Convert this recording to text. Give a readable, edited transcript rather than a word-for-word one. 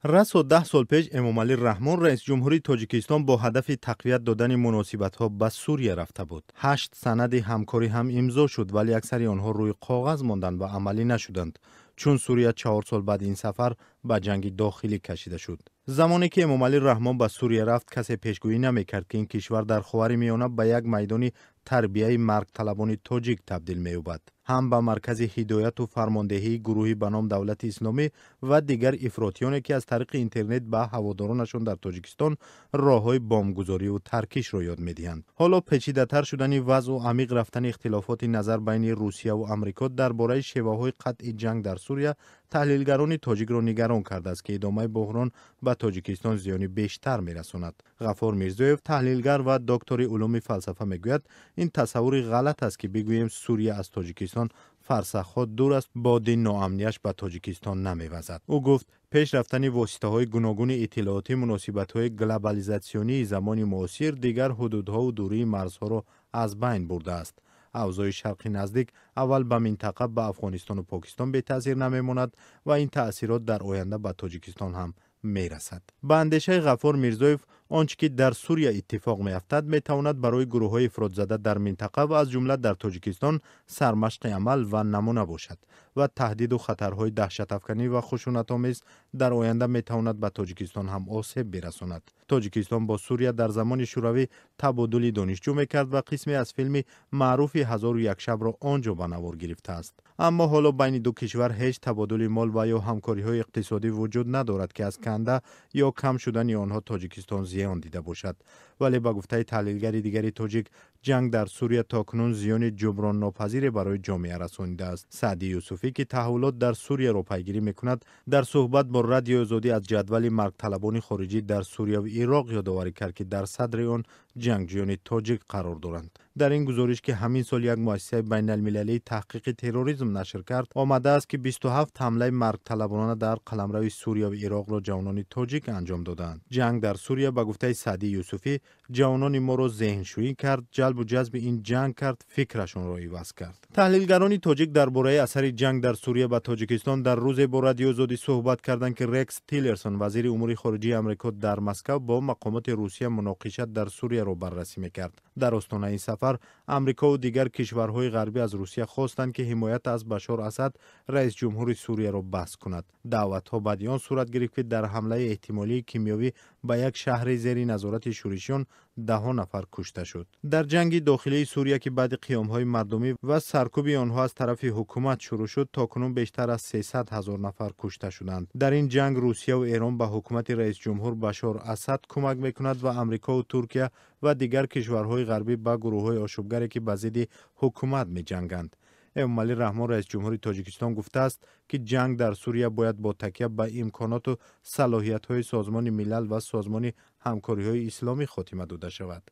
رسا 10 سال پیش امامعلی رحمان رئیس جمهوری تاجیکستان با هدف تقویت دادن مناسبت‌ها به سوریه رفته بود. 8 سند همکاری هم امضا شد ولی اکثر آنها روی کاغذ ماندند و عملی نشدند. چون سوریه 4 سال بعد این سفر به جنگ داخلی کشیده شد. زمانی که امامعلی رحمان به سوریه رفت کسی پیشگویی نمی‌کرد که این کشور در خاورمیانه به یک میدان تربیه مرگ طلبان تاجیک تبدیل می‌یابد. هم به مرکز هدایت و فرماندهی گروهی به نام دولت اسلامی و دیگر افراطیانی که از طریق اینترنت به هوادارانشان در تاجیکستان راه‌های بمبگذاری و ترکیش را یاد می‌دهند. حالا پیچیده‌تر شدن وضع و عمیق رفتن اختلافات نظر بین روسیه و آمریکا درباره شیوه‌های قطع جنگ در سوریه تحلیلگران تاجیک را نگران کرده است که ادامه بحران به تاجیکستان زیانی بیشتر می‌رساند. غفار میرزایف تحلیلگر و دکتر علوم فلسفه میگوید این تصور غلط است که بگوییم سوریه از تاجیکستان فرسخ‌ها دور است باد ناامنیش به تاجیکستان نمی‌وزد. او گفت پیش رفتن واسطه‌های گوناگون اطلاعاتی مناسبت‌های گلوبالیزاسیونی زمان معاصر دیگر حدودها و دوری مرزها را از بین برده است. اوضاع شرق نزدیک اول به منطقه به افغانستان و پاکستان به تاثیر نمی‌ماند و این تأثیرات در آینده به تاجیکستان هم می‌رسد. به اندیشه غفار میرزایف آنچه که در سوریه اتفاق می‌افتد می‌تواند برای گروه‌های افراط زده در منطقه و از جمله در تاجیکستان سرمشق عمل و نمونه باشد و تهدید و خطرهای دهشت افکنی و خشونت‌آمیز در آینده می‌تواند به تاجیکستان هم آسیب برساند. تاجیکستان با سوریه در زمان شوروی تبادل دانشجو می‌کرد و قسمی از فیلم معروف 1001 شب را آنجا به نوار گرفته است. اما حالا بین دو کشور هیچ تبادل مال و یا همکاری‌های اقتصادی وجود ندارد که از کنده یا کم شدن آنها تاجیکستان زیان دیده باشد. ولی با گفته تحلیلگر دیگری تاجیک جنگ در سوریه تاکنون زیان جبران ناپذیر برای جامعه رسانیده است. سعدی یوسفی که تحولات در سوریه را پیگیری می‌کند در صحبت با رادیو آزادی از جدول مرگ طلبان خارجی در سوریه و عراق یادآوری کرد که در صدر آن جنگجویان تاجیک قرار دارند. در این گزارش که همین سال یک مؤسسه بین المللی تحقیق تروریسم نشر کرد آمده است که 27 حمله مرگ طلبانه در قلمرو سوریه و عراق را جوانان تاجیک انجام دادند. جنگ در سوریه به گفته سعدی یوسفی جوانان ما را ذهنشویی کرد، جلب و جذب این جنگ کرد، فکرشان را عوض کرد. تحلیلگران تاجیک درباره اثر جنگ در سوریه به تاجیکستان در روز با رادیو آزادی صحبت کردند که رکس تیلرسون وزیر امور خارجه آمریکا در مسکو با مقامات روسیه مناقشه در سوریه را بررسی می‌کرد. در آستانه این سفر آمریکا و دیگر کشورهای غربی از روسیه خواستند که حمایت از بشار اسد رئیس جمهور سوریه را بس کند. دعوت‌ها بعد آن صورت گرفت که در حمله احتمالی کیمیایی به یک شهر زیر نظارت شوروییان 10 نفر کشته شد. در جنگ داخلی سوریه که بعد قیام‌های مردمی و سرکوب آنها از طرف حکومت شروع شد تاکنون بیشتر از 300,000 نفر کشته شدند. در این جنگ روسیه و ایران به حکومت رئیس جمهور بشار اسد کمک می‌کند و آمریکا و ترکیه و دیگر کشورهای غربی با گروه‌های آشوبگری که به ضد حکومت می‌جنگند. امامعلی رحمان رئیس جمهوری تاجیکستان گفته است که جنگ در سوریه باید با تکیه به امکانات و صلاحیت‌های سازمان ملل و سازمان همکاری‌های اسلامی خاتمه داده شود.